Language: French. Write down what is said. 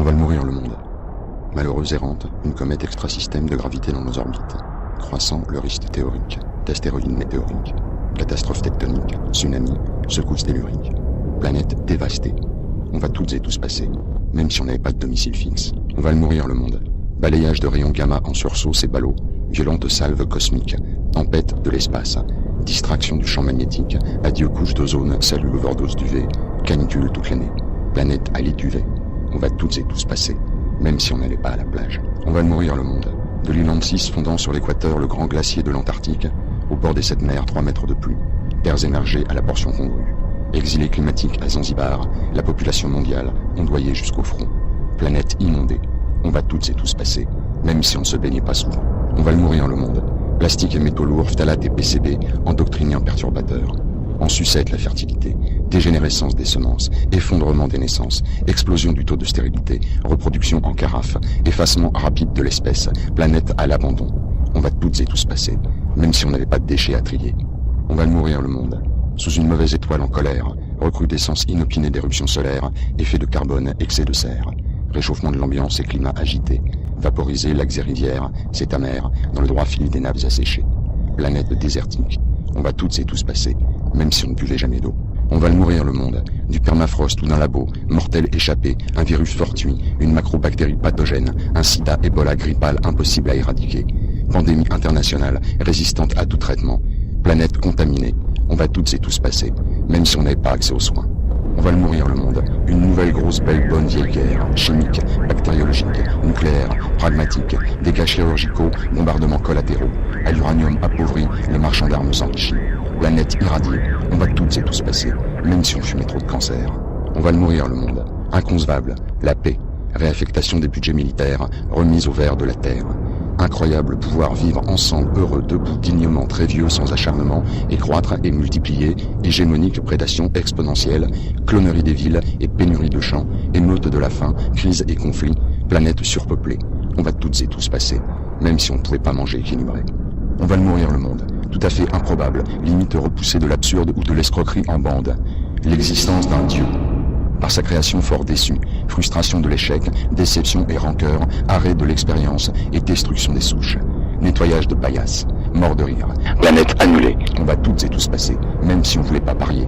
va le mourir le monde. Malheureuse errante, une comète extrasystème de gravité dans nos orbites. Croissant le risque théorique d'astéroïdes météoriques. Catastrophe tectonique, tsunami, secousse tellurique. Planète dévastée. On va toutes et tous passer, même si on n'avait pas de domicile fixe. On va le mourir le monde. Balayage de rayons gamma en sursaut, c'est ballot. Violente salve cosmique. Tempête de l'espace. Distraction du champ magnétique. Adieu couche d'ozone, salut overdose d'UV. Canicule toute l'année. Planète à lit d'UV. On va toutes et tous passer, même si on n'allait pas à la plage. On va le mourir le monde. De l'île Antis fondant sur l'équateur le grand glacier de l'Antarctique, au bord des 7 mers, 3 mètres de pluie. Terres émergées à la portion congrue. Exilés climatiques à Zanzibar, la population mondiale ondoyée jusqu'au front. Planète inondée. On va toutes et tous passer, même si on ne se baignait pas souvent. On va le mourir le monde. Plastique et métaux lourds, phtalates et PCB, endoctrinés en perturbateurs. En sucette la fertilité, dégénérescence des semences, effondrement des naissances, explosion du taux de stérilité, reproduction en carafe, effacement rapide de l'espèce, planète à l'abandon. On va toutes et tous passer, même si on n'avait pas de déchets à trier. On va le mourir le monde. Sous une mauvaise étoile en colère, recrudescence inopinée d'éruptions solaires, effet de carbone, excès de serre, réchauffement de l'ambiance et climat agité, vaporisé, lacs et rivières, c'est amer, dans le droit fil des nappes asséchées. Planète désertique. On va toutes et tous passer, même si on ne buvait jamais d'eau. On va le mourir le monde, du permafrost ou d'un labo, mortel échappé, un virus fortuit, une macrobactérie pathogène, un sida, Ebola, grippal impossible à éradiquer, pandémie internationale, résistante à tout traitement, planète contaminée. On va toutes et tous passer, même si on n'avait pas accès aux soins. On va le mourir le monde, une nouvelle grosse belle bonne vieille guerre, chimique, bactériologique, nucléaire, pragmatique, dégâts chirurgicaux, bombardements collatéraux, à l'uranium appauvri, le marchand d'armes s'enrichit. Planète irradiée, on va toutes et tous passer, même si on fumait trop de cancer. On va le mourir le monde, inconcevable, la paix, réaffectation des budgets militaires, remise au vert de la terre. Incroyable pouvoir vivre ensemble, heureux, debout, dignement, très vieux, sans acharnement, et croître et multiplier, hégémonique prédation exponentielle, clonerie des villes et pénurie de champs, émeute de la faim, crise et conflit, planète surpeuplée. On va toutes et tous passer, même si on ne pouvait pas manger équilibré. On va le mourir le monde, tout à fait improbable, limite repoussée de l'absurde ou de l'escroquerie en bande. L'existence d'un dieu. Par sa création fort déçue, frustration de l'échec, déception et rancœur, arrêt de l'expérience et destruction des souches. Nettoyage de paillasses, mort de rire, planète annulée. On va toutes et tous passer, même si on voulait pas parier.